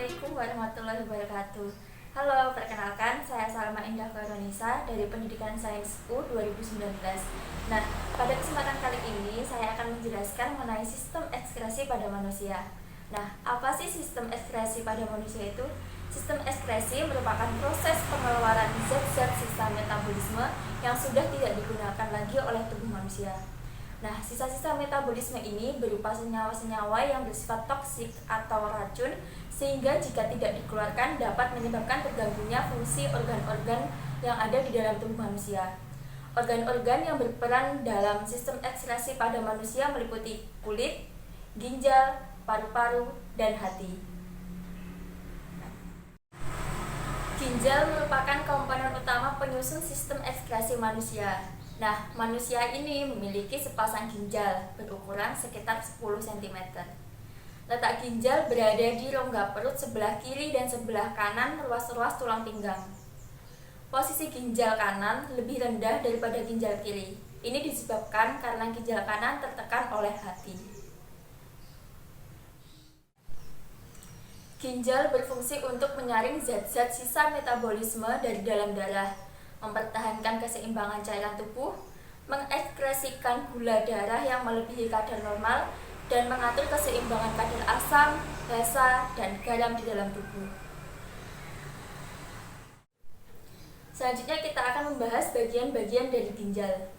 Assalamualaikum warahmatullahi wabarakatuh. Halo, perkenalkan saya Salma Indah Veronisa dari Pendidikan Sains U 2019. Nah, pada kesempatan kali ini saya akan menjelaskan mengenai sistem ekskresi pada manusia. Nah, apa sih sistem ekskresi pada manusia itu? Sistem ekskresi merupakan proses pengeluaran zat-zat sisa metabolisme yang sudah tidak digunakan lagi oleh tubuh manusia. Nah, sisa-sisa metabolisme ini berupa senyawa-senyawa yang bersifat toksik atau racun, sehingga jika tidak dikeluarkan dapat menyebabkan terganggunya fungsi organ-organ yang ada di dalam tubuh manusia. Organ-organ yang berperan dalam sistem ekskresi pada manusia meliputi kulit, ginjal, paru-paru, dan hati. Ginjal merupakan komponen utama penyusun sistem ekskresi manusia. Nah, manusia ini memiliki sepasang ginjal berukuran sekitar 10 cm. Letak ginjal berada di rongga perut sebelah kiri dan sebelah kanan ruas-ruas tulang pinggang. Posisi ginjal kanan lebih rendah daripada ginjal kiri. Ini disebabkan karena ginjal kanan tertekan oleh hati. Ginjal berfungsi untuk menyaring zat-zat sisa metabolisme dari dalam darah, mempertahankan keseimbangan cairan tubuh, mengekskresikan gula darah yang melebihi kadar normal, dan mengatur keseimbangan kadar asam, basa, dan garam di dalam tubuh. Selanjutnya kita akan membahas bagian-bagian dari ginjal.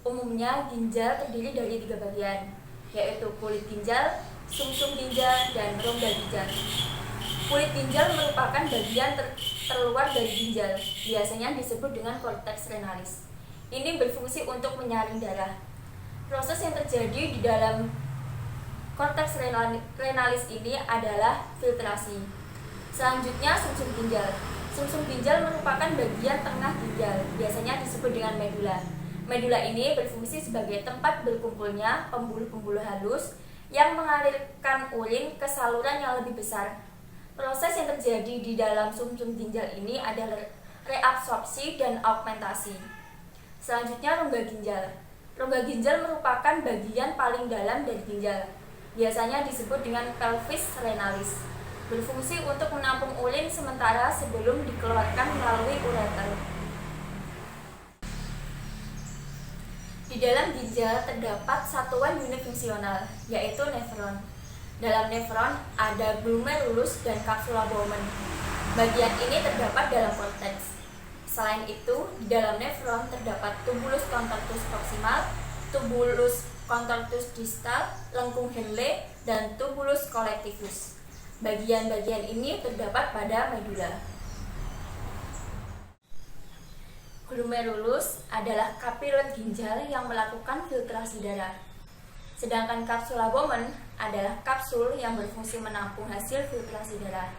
Umumnya ginjal terdiri dari 3 bagian, yaitu kulit ginjal, sumsum ginjal, dan rongga ginjal. Kulit ginjal merupakan bagian terluar dari ginjal, biasanya disebut dengan korteks renalis. Ini berfungsi untuk menyaring darah. Proses yang terjadi di dalam korteks renalis ini adalah filtrasi. Selanjutnya sumsum ginjal. Sumsum ginjal merupakan bagian tengah ginjal, biasanya disebut dengan medula. Medula ini berfungsi sebagai tempat berkumpulnya pembuluh-pembuluh halus yang mengalirkan urin ke saluran yang lebih besar. Proses yang terjadi di dalam sumsum ginjal ini adalah reabsorpsi dan augmentasi. Selanjutnya rongga ginjal. Rongga ginjal merupakan bagian paling dalam dari ginjal. Biasanya disebut dengan pelvis renalis. Berfungsi untuk menampung urin sementara sebelum dikeluarkan melalui ureter. Di dalam ginjal terdapat satuan unifungsional, yaitu nefron. Dalam nefron ada glomerulus dan kapsula Bowman. Bagian ini terdapat dalam korteks. Selain itu, di dalam nefron terdapat tubulus contortus proximal, tubulus contortus distal, lengkung Henle, dan tubulus collectivus. Bagian-bagian ini terdapat pada medula. Glomerulus adalah kapiler ginjal yang melakukan filtrasi darah. Sedangkan kapsula Bowman adalah kapsul yang berfungsi menampung hasil filtrasi darah.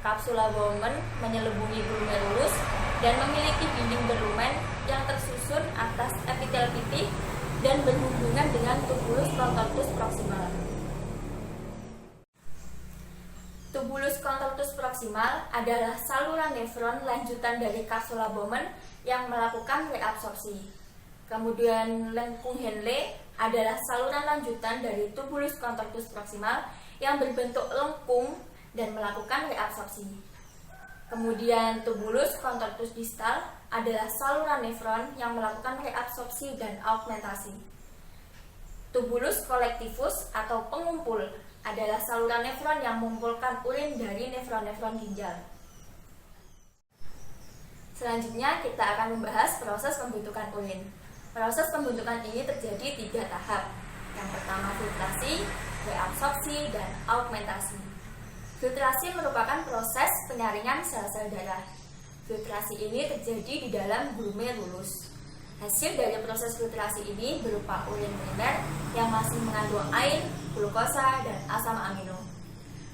Kapsula Bowman menyelubungi glomerulus dan memiliki dinding berlumen yang tersusun atas epitel pipih dan berhubungan dengan tubulus contortus proximal. Tubulus contortus proximal adalah saluran nefron lanjutan dari kapsula Bowman yang melakukan reabsorpsi. Kemudian lengkung Henle adalah saluran lanjutan dari tubulus contortus proximal yang berbentuk lengkung dan melakukan reabsorpsi. Kemudian tubulus contortus distal adalah saluran nefron yang melakukan reabsorpsi dan augmentasi. Tubulus collectivus atau pengumpul adalah saluran nefron yang mengumpulkan urin dari nefron-nefron ginjal. Selanjutnya kita akan membahas proses pembentukan urin. Proses pembentukan ini terjadi 3 tahap. Yang pertama filtrasi, reabsorpsi, dan augmentasi. Filtrasi merupakan proses penyaringan sel-sel darah. Filtrasi ini terjadi di dalam glomerulus. Hasil dari proses filtrasi ini berupa urin primer yang masih mengandung air, glukosa, dan asam amino.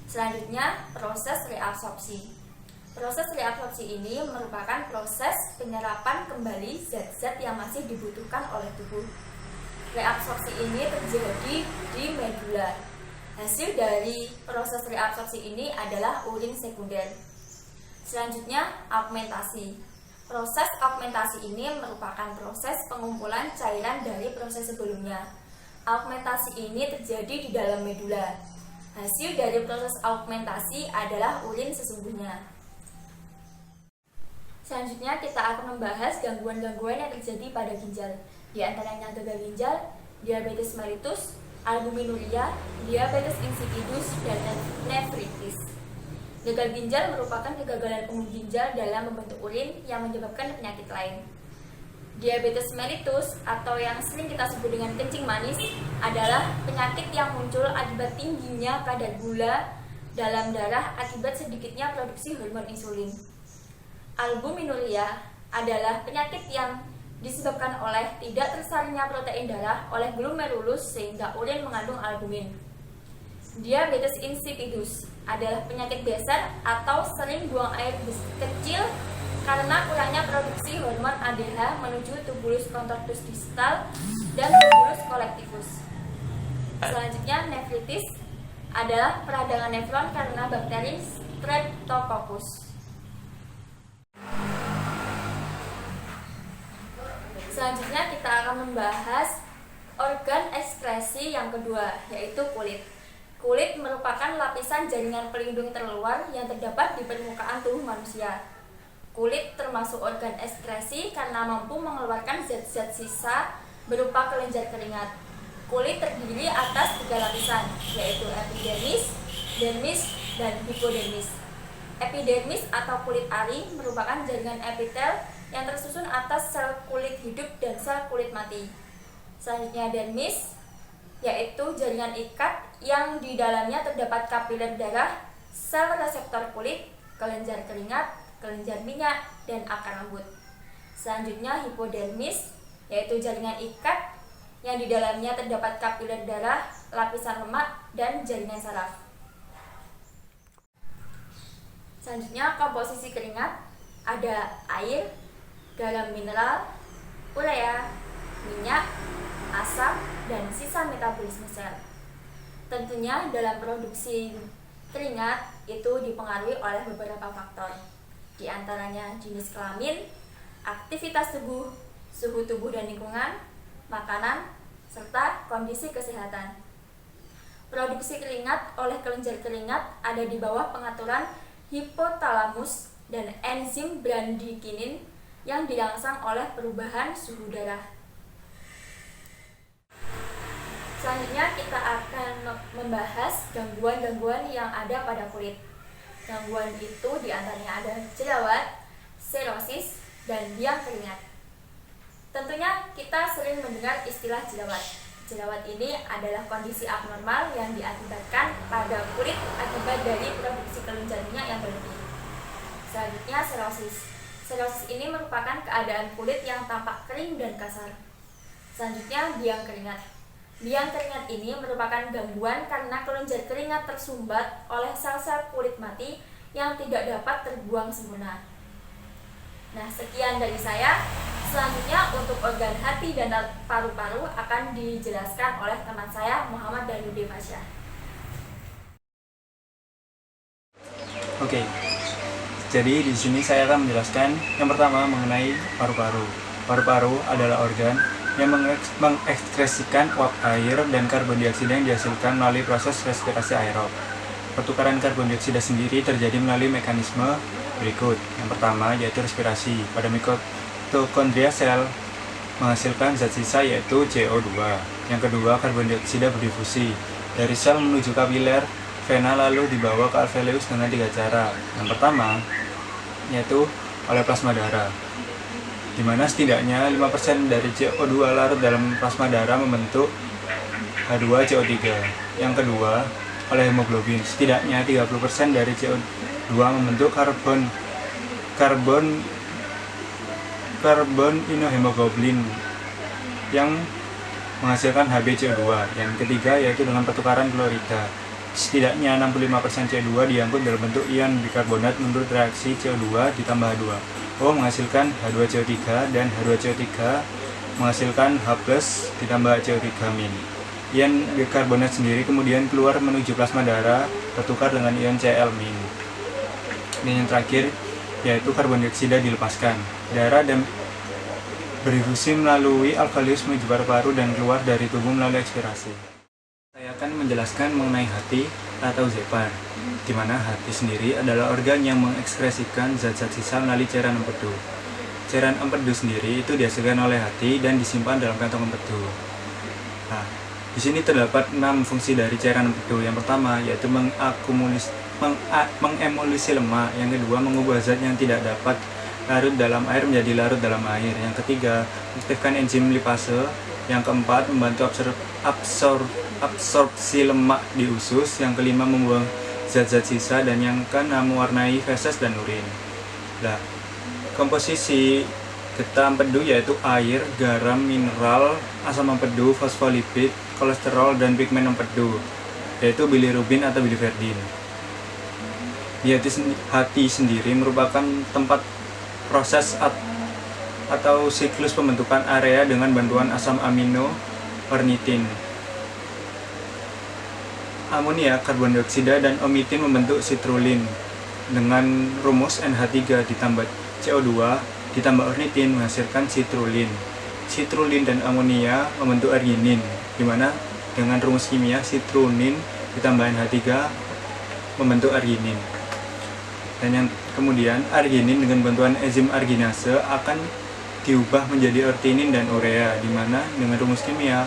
Selanjutnya, proses reabsorpsi. Proses reabsorpsi ini merupakan proses penyerapan kembali zat-zat yang masih dibutuhkan oleh tubuh. Reabsorpsi ini terjadi di medula. Hasil dari proses reabsorpsi ini adalah urin sekunder. Selanjutnya, augmentasi. Proses augmentasi ini merupakan proses pengumpulan cairan dari proses sebelumnya. Augmentasi ini terjadi di dalam medula. Hasil dari proses augmentasi adalah urin sesungguhnya. Selanjutnya kita akan membahas gangguan-gangguan yang terjadi pada ginjal. Di antaranya gagal ginjal, diabetes mellitus, albuminuria, diabetes insipidus, dan nefritis. Gagal ginjal merupakan kegagalan umum ginjal dalam membentuk urin yang menyebabkan penyakit lain. Diabetes mellitus atau yang sering kita sebut dengan kencing manis adalah penyakit yang muncul akibat tingginya kadar gula dalam darah akibat sedikitnya produksi hormon insulin. Albuminuria adalah penyakit yang disebabkan oleh tidak tersaringnya protein darah oleh glomerulus sehingga urin mengandung albumin. Diabetes insipidus adalah penyakit dasar atau sering buang air kecil karena kurangnya produksi hormon ADH menuju tubulus contortus distal dan tubulus collectivus. Selanjutnya, nefritis adalah peradangan nefron karena bakteri Streptococcus. Selanjutnya kita akan membahas organ ekskresi yang kedua, yaitu kulit. Kulit merupakan lapisan jaringan pelindung terluar yang terdapat di permukaan tubuh manusia. Kulit termasuk organ ekskresi karena mampu mengeluarkan zat-zat sisa berupa kelenjar keringat. Kulit terdiri atas 3 lapisan, yaitu epidermis, dermis, dan hipodermis. Epidermis atau kulit ari merupakan jaringan epitel yang tersusun atas sel kulit hidup dan sel kulit mati. Selanjutnya dermis, yaitu jaringan ikat yang di dalamnya terdapat kapiler darah, sel reseptor kulit, kelenjar keringat, kelenjar minyak, dan akar rambut. Selanjutnya hipodermis, yaitu jaringan ikat yang di dalamnya terdapat kapiler darah, lapisan lemak, dan jaringan saraf. Selanjutnya komposisi keringat ada air, garam mineral, urea, minyak, asam, dan sisa metabolisme sel. Tentunya dalam produksi keringat itu dipengaruhi oleh beberapa faktor. Di antaranya jenis kelamin, aktivitas tubuh, suhu tubuh dan lingkungan, makanan, serta kondisi kesehatan. Produksi keringat oleh kelenjar keringat ada di bawah pengaturan hipotalamus dan enzim bradikinin yang dirangsang oleh perubahan suhu darah. Selanjutnya kita akan membahas gangguan-gangguan yang ada pada kulit. Gangguan itu diantaranya ada jerawat, serosis, dan biang keringat. Tentunya kita sering mendengar istilah jerawat. Jerawat ini adalah kondisi abnormal yang diakibatkan pada kulit akibat dari produksi kelenjar minyak yang berlebih. Selanjutnya serosis. Serosis ini merupakan keadaan kulit yang tampak kering dan kasar. Selanjutnya biang keringat. Biang keringat ini merupakan gangguan karena kelenjar keringat tersumbat oleh sel-sel kulit mati yang tidak dapat terbuang sempurna. Nah, sekian dari saya. Selanjutnya untuk organ hati dan paru-paru akan dijelaskan oleh teman saya Muhammad Dayudi Fasya. Oke. Jadi di sini saya akan menjelaskan yang pertama mengenai paru-paru. Paru-paru adalah organ yang mengekskresikan uap air dan karbon dioksida yang dihasilkan melalui proses respirasi aerob. Pertukaran karbon dioksida sendiri terjadi melalui mekanisme berikut. Yang pertama yaitu respirasi. Pada mitokondria sel menghasilkan zat sisa yaitu CO2. Yang kedua, karbon dioksida berdifusi dari sel menuju kapiler vena lalu dibawa ke alveolus dengan 3 cara. Yang pertama yaitu oleh plasma darah, di mana setidaknya 5% dari CO2 larut dalam plasma darah membentuk H2CO3. Yang kedua, oleh hemoglobin, setidaknya 30% dari CO2 membentuk karbon inohemoglobin yang menghasilkan HbCO2. Yang ketiga yaitu dengan pertukaran klorida, setidaknya 65% CO2 diangkut dalam bentuk ion bikarbonat menurut reaksi CO2 ditambah H2. O menghasilkan H2CO3 dan H2CO3 menghasilkan H+ ditambah CO3-. Ion bikarbonat sendiri kemudian keluar menuju plasma darah tertukar dengan ion Cl-. Dan yang terakhir yaitu karbon dioksida dilepaskan. Darah dan berdifusi melalui alveolus menuju paru-paru dan keluar dari tubuh melalui ekspirasi. Saya akan menjelaskan mengenai hati. atau zepar, di mana hati sendiri adalah organ yang mengekspresikan zat-zat sisa melalui cairan empedu. Cairan empedu sendiri itu dihasilkan oleh hati dan disimpan dalam kantong empedu. Nah, di sini terdapat 6 fungsi dari cairan empedu. Yang pertama yaitu mengemulsi lemak. Yang kedua, mengubah zat yang tidak dapat larut dalam air menjadi larut dalam air. Yang ketiga, mengaktifkan enzim lipase. Yang keempat, membantu absorpsi lemak di usus. Yang kelima, membuang zat-zat sisa. Dan yang keenam, mewarnai feses dan urin. Nah, komposisi getah empedu yaitu air, garam, mineral, asam empedu, fosfolipid, kolesterol, dan pigmen empedu, yaitu bilirubin atau biliverdin. Di hati sendiri merupakan tempat proses atau siklus pembentukan area dengan bantuan asam amino ornitin. Amonia, karbon dioksida, dan omitin membentuk citrulline dengan rumus NH3 ditambah CO2 ditambah ornitin menghasilkan citrulline. Citrulline dan amonia membentuk arginin, di mana dengan rumus kimia citrulline ditambah NH3 membentuk arginin. Dan yang kemudian arginin dengan bantuan enzim arginase akan diubah menjadi ortinin dan urea, di mana dengan rumus kimia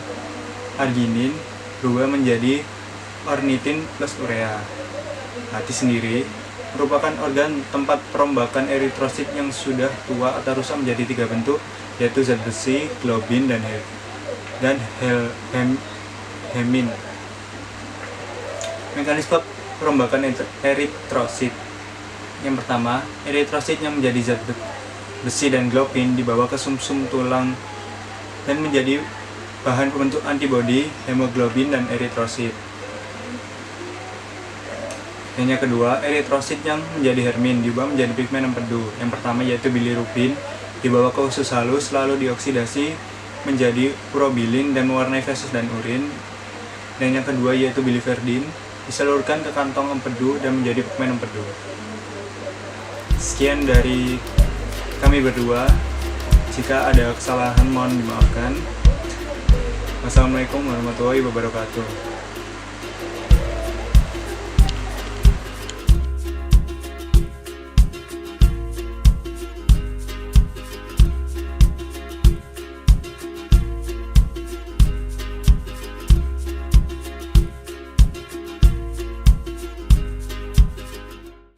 arginin berubah menjadi ornitin plus urea. Hati sendiri merupakan organ tempat perombakan eritrosit yang sudah tua atau rusak menjadi 3 bentuk, yaitu zat besi, globin, dan hemin. Mekanisme perombakan eritrosit. Yang pertama, eritrosit yang menjadi zat besi dan globin dibawa ke sumsum tulang dan menjadi bahan pembentuk antibodi, hemoglobin, dan eritrosit. Dan yang kedua, eritrosit yang menjadi hermin diubah menjadi pigmen empedu. Yang pertama yaitu bilirubin dibawa ke usus halus lalu dioksidasi menjadi urobilin dan mewarnai feses dan urin. Dan yang kedua yaitu biliverdin disalurkan ke kantong empedu dan menjadi pigmen empedu. Sekian dari kami berdua. Jika ada kesalahan mohon dimaafkan. Wassalamualaikum warahmatullahi wabarakatuh.